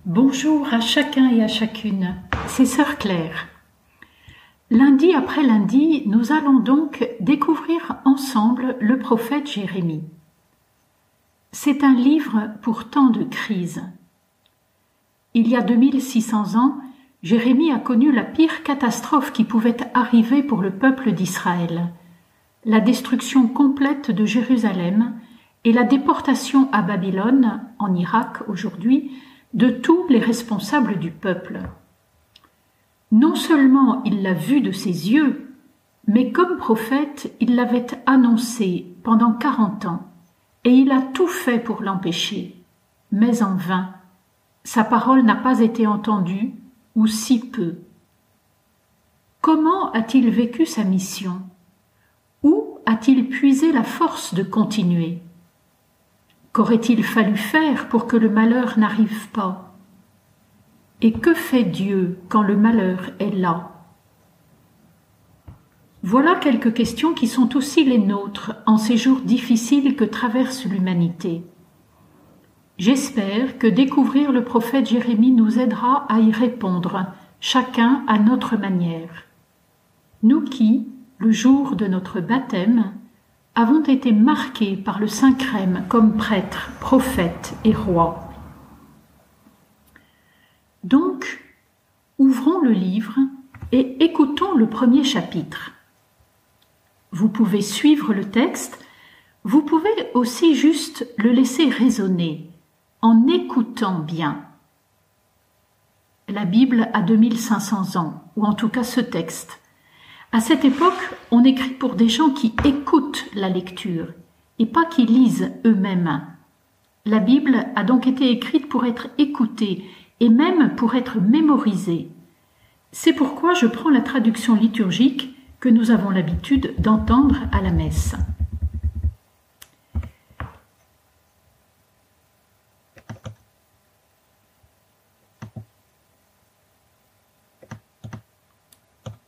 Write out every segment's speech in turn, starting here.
Bonjour à chacun et à chacune, c'est Sœur Claire. Lundi après lundi, nous allons donc découvrir ensemble le prophète Jérémie. C'est un livre pour tant de crises. Il y a 2600 ans, Jérémie a connu la pire catastrophe qui pouvait arriver pour le peuple d'Israël, la destruction complète de Jérusalem et la déportation à Babylone, en Irak aujourd'hui, de tous les responsables du peuple. Non seulement il l'a vu de ses yeux, mais comme prophète, il l'avait annoncé pendant 40 ans, et il a tout fait pour l'empêcher, mais en vain. Sa parole n'a pas été entendue, ou si peu. Comment a-t-il vécu sa mission? Où a-t-il puisé la force de continuer? Qu'aurait-il fallu faire pour que le malheur n'arrive pas? Et que fait Dieu quand le malheur est là? Voilà quelques questions qui sont aussi les nôtres en ces jours difficiles que traverse l'humanité. J'espère que découvrir le prophète Jérémie nous aidera à y répondre, chacun à notre manière. Nous qui, le jour de notre baptême, avons été marqués par le Saint-Crème comme prêtres, prophètes et rois. Donc, ouvrons le livre et écoutons le premier chapitre. Vous pouvez suivre le texte, vous pouvez aussi juste le laisser résonner, en écoutant bien. La Bible a 2500 ans, ou en tout cas ce texte. À cette époque, on écrit pour des gens qui écoutent la lecture et pas qui lisent eux-mêmes. La Bible a donc été écrite pour être écoutée et même pour être mémorisée. C'est pourquoi je prends la traduction liturgique que nous avons l'habitude d'entendre à la messe.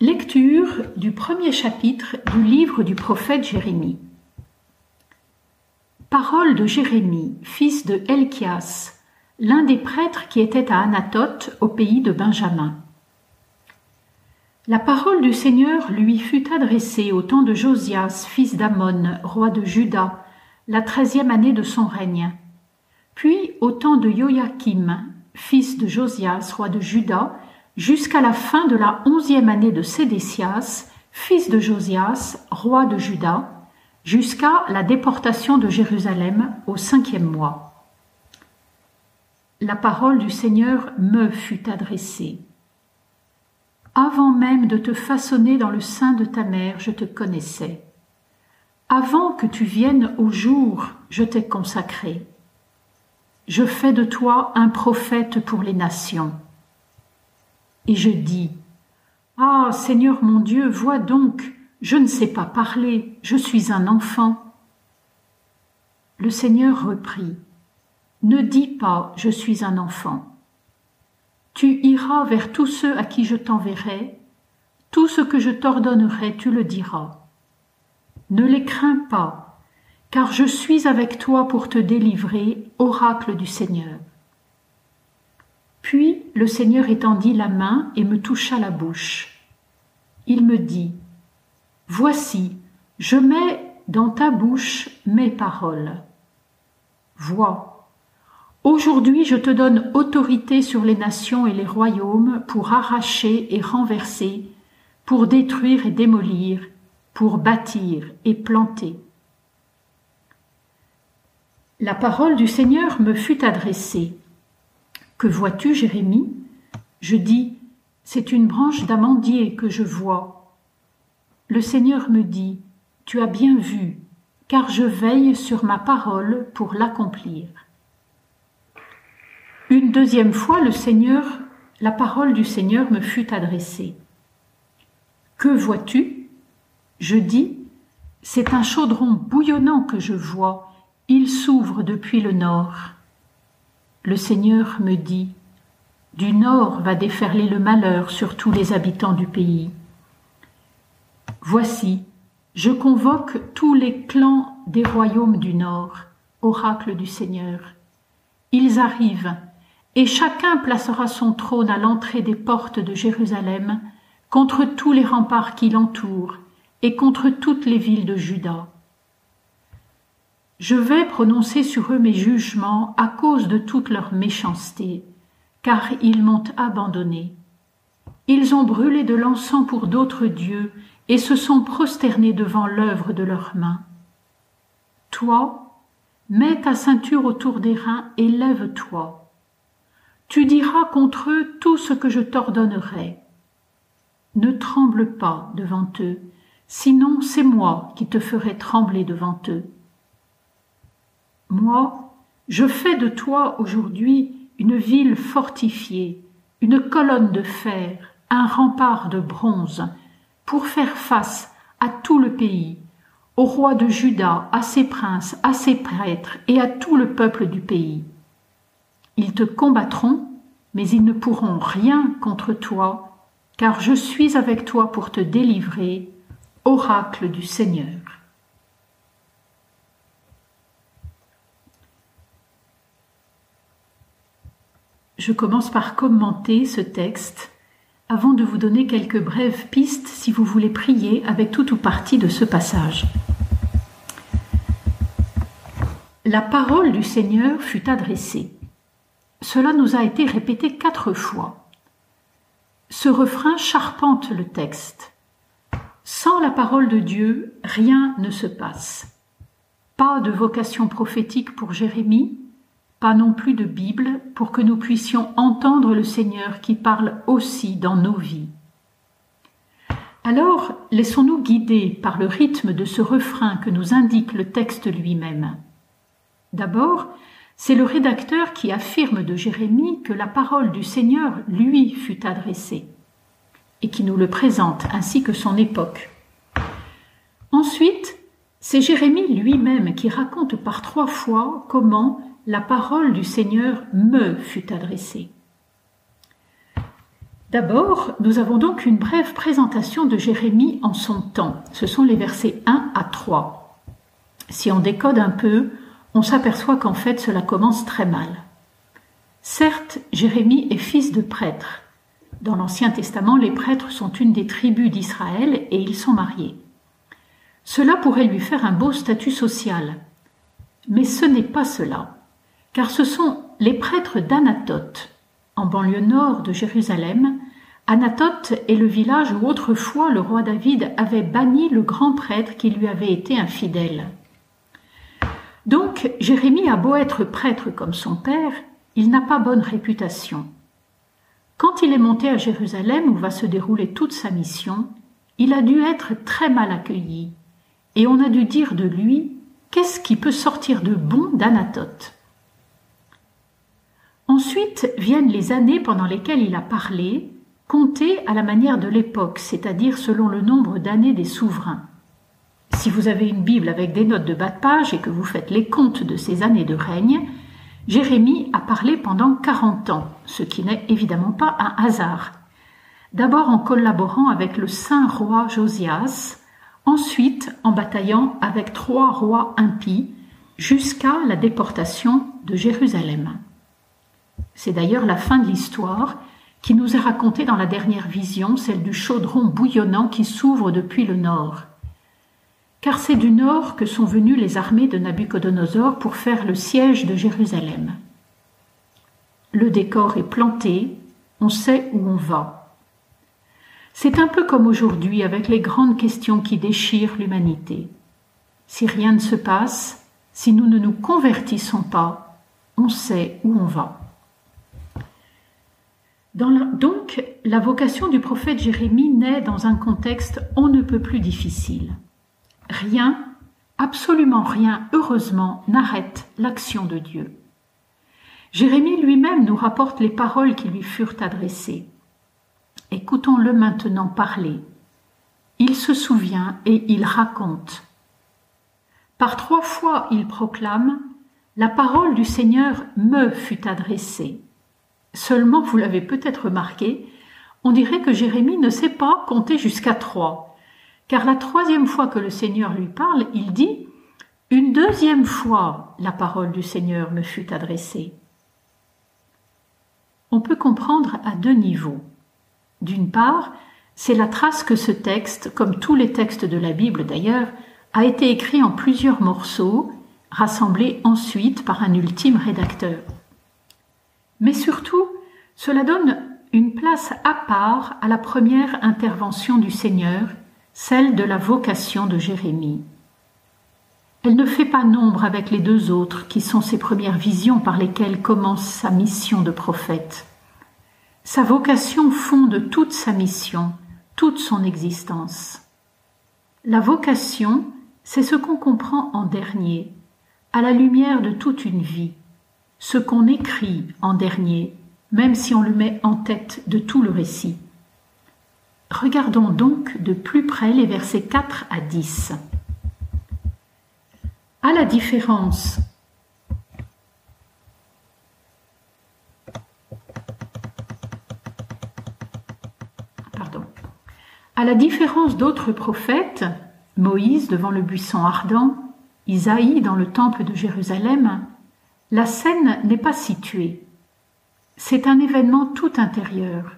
Lecture du premier chapitre du livre du prophète Jérémie. Parole de Jérémie, fils de Helkias, l'un des prêtres qui était à Anathoth, au pays de Benjamin. La parole du Seigneur lui fut adressée au temps de Josias, fils d'Amon, roi de Juda, la 13e année de son règne. Puis au temps de Joachim, fils de Josias, roi de Juda, jusqu'à la fin de la 11e année de Sédécias, fils de Josias, roi de Juda, jusqu'à la déportation de Jérusalem au 5e mois. La parole du Seigneur me fut adressée. Avant même de te façonner dans le sein de ta mère, je te connaissais. Avant que tu viennes au jour, je t'ai consacré. Je fais de toi un prophète pour les nations. Et je dis, « Ah, Seigneur mon Dieu, vois donc, je ne sais pas parler, je suis un enfant. » Le Seigneur reprit, « Ne dis pas, je suis un enfant. Tu iras vers tous ceux à qui je t'enverrai, tout ce que je t'ordonnerai, tu le diras. Ne les crains pas, car je suis avec toi pour te délivrer, oracle du Seigneur. » Puis le Seigneur étendit la main et me toucha la bouche. Il me dit, « Voici, je mets dans ta bouche mes paroles. Vois, aujourd'hui je te donne autorité sur les nations et les royaumes pour arracher et renverser, pour détruire et démolir, pour bâtir et planter. » La parole du Seigneur me fut adressée. Que vois-tu, Jérémie? Je dis, c'est une branche d'amandier que je vois. Le Seigneur me dit, tu as bien vu, car je veille sur ma parole pour l'accomplir. Une deuxième fois, la parole du Seigneur me fut adressée. Que vois-tu? Je dis, c'est un chaudron bouillonnant que je vois, il s'ouvre depuis le nord. Le Seigneur me dit, « Du nord va déferler le malheur sur tous les habitants du pays. Voici, je convoque tous les clans des royaumes du nord, oracle du Seigneur. Ils arrivent, et chacun placera son trône à l'entrée des portes de Jérusalem, contre tous les remparts qui l'entourent, et contre toutes les villes de Juda. Je vais prononcer sur eux mes jugements à cause de toute leur méchanceté, car ils m'ont abandonné. Ils ont brûlé de l'encens pour d'autres dieux et se sont prosternés devant l'œuvre de leurs mains. Toi, mets ta ceinture autour des reins et lève-toi. Tu diras contre eux tout ce que je t'ordonnerai. Ne tremble pas devant eux, sinon c'est moi qui te ferai trembler devant eux. Moi, je fais de toi aujourd'hui une ville fortifiée, une colonne de fer, un rempart de bronze, pour faire face à tout le pays, au roi de Juda, à ses princes, à ses prêtres et à tout le peuple du pays. Ils te combattront, mais ils ne pourront rien contre toi, car je suis avec toi pour te délivrer, oracle du Seigneur. Je commence par commenter ce texte avant de vous donner quelques brèves pistes si vous voulez prier avec tout ou partie de ce passage. La parole du Seigneur fut adressée. Cela nous a été répété 4 fois. Ce refrain charpente le texte. Sans la parole de Dieu, rien ne se passe. Pas de vocation prophétique pour Jérémie, pas non plus de Bible pour que nous puissions entendre le Seigneur qui parle aussi dans nos vies. Alors, laissons-nous guider par le rythme de ce refrain que nous indique le texte lui-même. D'abord, c'est le rédacteur qui affirme de Jérémie que la parole du Seigneur lui fut adressée et qui nous le présente ainsi que son époque. Ensuite, c'est Jérémie lui-même qui raconte par 3 fois comment la parole du Seigneur me fut adressée. D'abord, nous avons donc une brève présentation de Jérémie en son temps. Ce sont les versets 1 à 3. Si on décode un peu, on s'aperçoit qu'en fait cela commence très mal. Certes, Jérémie est fils de prêtre. Dans l'Ancien Testament, les prêtres sont une des tribus d'Israël et ils sont mariés. Cela pourrait lui faire un beau statut social. Mais ce n'est pas cela. Car ce sont les prêtres d'Anathoth, en banlieue nord de Jérusalem. Anathoth est le village où autrefois le roi David avait banni le grand prêtre qui lui avait été infidèle. Donc Jérémie a beau être prêtre comme son père, il n'a pas bonne réputation. Quand il est monté à Jérusalem où va se dérouler toute sa mission, il a dû être très mal accueilli, et on a dû dire de lui « Qu'est-ce qui peut sortir de bon d'Anathoth ?» Ensuite viennent les années pendant lesquelles il a parlé, comptées à la manière de l'époque, c'est-à-dire selon le nombre d'années des souverains. Si vous avez une Bible avec des notes de bas de page et que vous faites les comptes de ces années de règne, Jérémie a parlé pendant 40 ans, ce qui n'est évidemment pas un hasard. D'abord en collaborant avec le saint roi Josias, ensuite en bataillant avec 3 rois impies, jusqu'à la déportation de Jérusalem. C'est d'ailleurs la fin de l'histoire qui nous est racontée dans la dernière vision, celle du chaudron bouillonnant qui s'ouvre depuis le nord. Car c'est du nord que sont venues les armées de Nabuchodonosor pour faire le siège de Jérusalem. Le décor est planté, on sait où on va. C'est un peu comme aujourd'hui avec les grandes questions qui déchirent l'humanité. Si rien ne se passe, si nous ne nous convertissons pas, on sait où on va. Donc, la vocation du prophète Jérémie naît dans un contexte on ne peut plus difficile. Rien, absolument rien, heureusement, n'arrête l'action de Dieu. Jérémie lui-même nous rapporte les paroles qui lui furent adressées. Écoutons-le maintenant parler. Il se souvient et il raconte. Par 3 fois, il proclame « La parole du Seigneur me fut adressée ». Seulement, vous l'avez peut-être remarqué, on dirait que Jérémie ne sait pas compter jusqu'à 3, car la 3e fois que le Seigneur lui parle, il dit « Une 2e fois, la parole du Seigneur me fut adressée ». on peut comprendre à deux niveaux. D'une part, c'est la trace que ce texte, comme tous les textes de la Bible d'ailleurs, a été écrit en plusieurs morceaux, rassemblés ensuite par un ultime rédacteur. Mais surtout, cela donne une place à part à la première intervention du Seigneur, celle de la vocation de Jérémie. Elle ne fait pas nombre avec les deux autres qui sont ses premières visions par lesquelles commence sa mission de prophète. Sa vocation fonde toute sa mission, toute son existence. La vocation, c'est ce qu'on comprend en dernier, à la lumière de toute une vie, ce qu'on écrit en dernier, même si on le met en tête de tout le récit. Regardons donc de plus près les versets 4 à 10. À la différence d'autres prophètes, Moïse devant le buisson ardent, Isaïe dans le temple de Jérusalem, la scène n'est pas située. C'est un événement tout intérieur.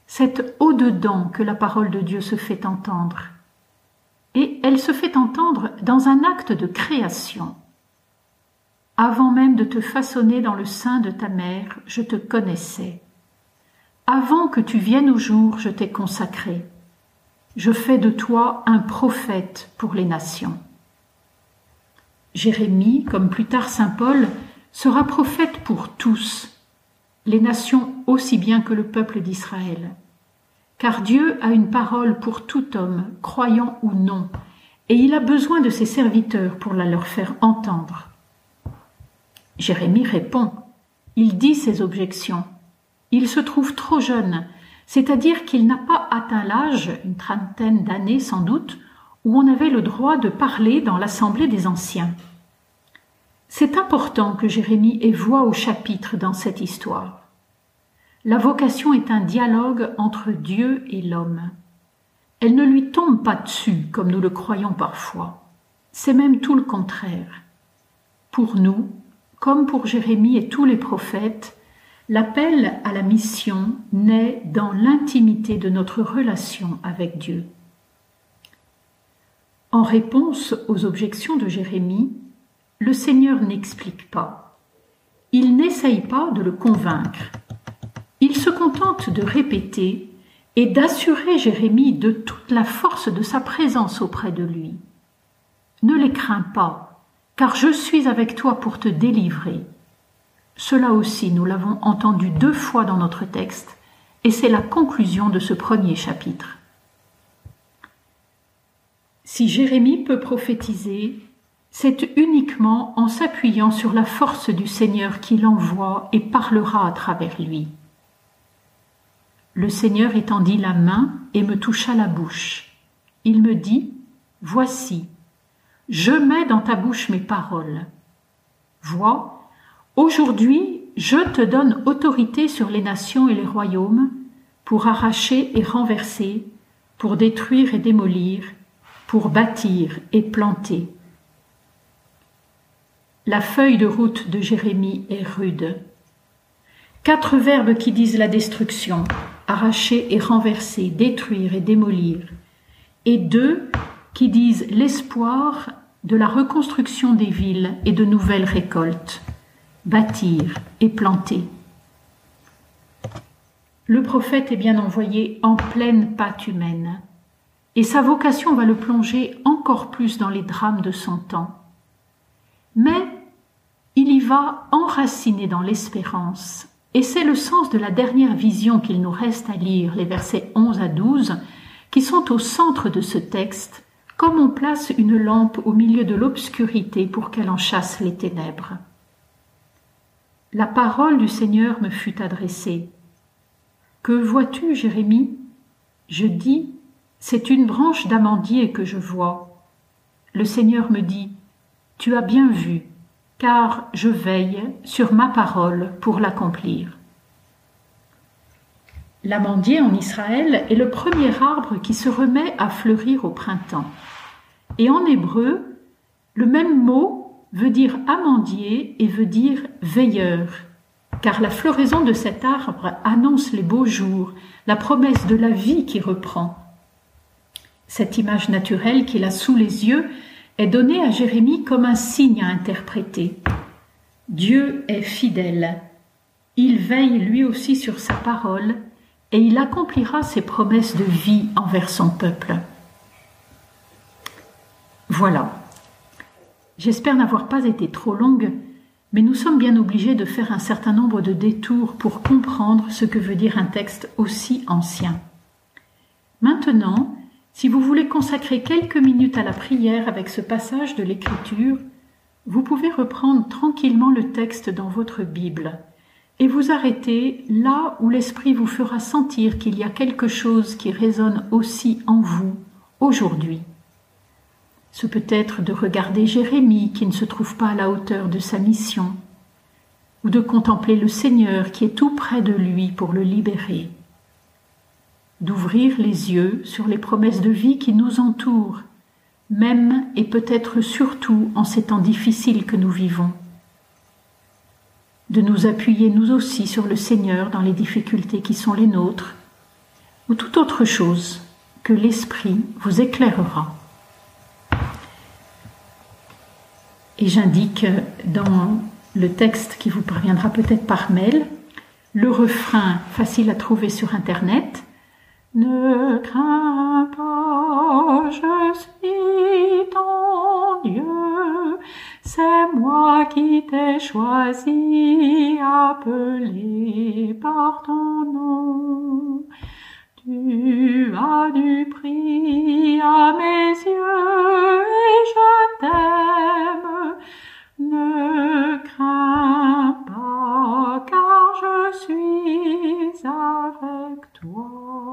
C'est au-dedans que la parole de Dieu se fait entendre. Et elle se fait entendre dans un acte de création. Avant même de te façonner dans le sein de ta mère, je te connaissais. Avant que tu viennes au jour, je t'ai consacré. Je fais de toi un prophète pour les nations. Jérémie, comme plus tard saint Paul, sera prophète pour tous, les nations aussi bien que le peuple d'Israël. Car Dieu a une parole pour tout homme, croyant ou non, et il a besoin de ses serviteurs pour la leur faire entendre. Jérémie répond, il dit ses objections. Il se trouve trop jeune, c'est-à-dire qu'il n'a pas atteint l'âge, une trentaine d'années sans doute, où on avait le droit de parler dans l'assemblée des anciens. C'est important que Jérémie ait voix au chapitre dans cette histoire. La vocation est un dialogue entre Dieu et l'homme. Elle ne lui tombe pas dessus, comme nous le croyons parfois. C'est même tout le contraire. Pour nous, comme pour Jérémie et tous les prophètes, l'appel à la mission naît dans l'intimité de notre relation avec Dieu. En réponse aux objections de Jérémie, le Seigneur n'explique pas. Il n'essaye pas de le convaincre. Il se contente de répéter et d'assurer Jérémie de toute la force de sa présence auprès de lui. Ne les crains pas, car je suis avec toi pour te délivrer. Cela aussi, nous l'avons entendu 2 fois dans notre texte, et c'est la conclusion de ce premier chapitre. Si Jérémie peut prophétiser, c'est uniquement en s'appuyant sur la force du Seigneur qui l'envoie et parlera à travers lui. Le Seigneur étendit la main et me toucha la bouche. Il me dit, « Voici, je mets dans ta bouche mes paroles. Vois, aujourd'hui, je te donne autorité sur les nations et les royaumes pour arracher et renverser, pour détruire et démolir, pour bâtir et planter. » La feuille de route de Jérémie est rude. 4 verbes qui disent la destruction, arracher et renverser, détruire et démolir, et 2 qui disent l'espoir de la reconstruction des villes et de nouvelles récoltes, bâtir et planter. Le prophète est bien envoyé en pleine pâte humaine, et sa vocation va le plonger encore plus dans les drames de son temps. Mais il y va enraciné dans l'espérance, et c'est le sens de la dernière vision qu'il nous reste à lire, les versets 11 à 12, qui sont au centre de ce texte, comme on place une lampe au milieu de l'obscurité pour qu'elle en chasse les ténèbres. La parole du Seigneur me fut adressée. « Que vois-tu, Jérémie ?» Je dis, « C'est une branche d'amandier que je vois. » Le Seigneur me dit, « Tu as bien vu, car je veille sur ma parole pour l'accomplir. » L'amandier en Israël est le premier arbre qui se remet à fleurir au printemps. Et en hébreu, le même mot veut dire amandier et veut dire veilleur. car la floraison de cet arbre annonce les beaux jours, la promesse de la vie qui reprend. Cette image naturelle qu'il a sous les yeux est donnée à Jérémie comme un signe à interpréter. Dieu est fidèle. Il veille lui aussi sur sa parole et il accomplira ses promesses de vie envers son peuple. Voilà. J'espère n'avoir pas été trop longue, mais nous sommes bien obligés de faire un certain nombre de détours pour comprendre ce que veut dire un texte aussi ancien. Maintenant, si vous voulez consacrer quelques minutes à la prière avec ce passage de l'Écriture, vous pouvez reprendre tranquillement le texte dans votre Bible et vous arrêter là où l'Esprit vous fera sentir qu'il y a quelque chose qui résonne aussi en vous aujourd'hui. Ce peut être de regarder Jérémie qui ne se trouve pas à la hauteur de sa mission, ou de contempler le Seigneur qui est tout près de lui pour le libérer, d'ouvrir les yeux sur les promesses de vie qui nous entourent, même et peut-être surtout en ces temps difficiles que nous vivons, de nous appuyer nous aussi sur le Seigneur dans les difficultés qui sont les nôtres, ou toute autre chose que l'Esprit vous éclairera. Et j'indique dans le texte qui vous parviendra peut-être par mail, le refrain facile à trouver sur Internet. Ne crains pas, je suis ton Dieu, c'est moi qui t'ai choisi, appelé par ton nom. Tu as du prix à mes yeux et je t'aime. Ne crains pas, car je suis avec toi.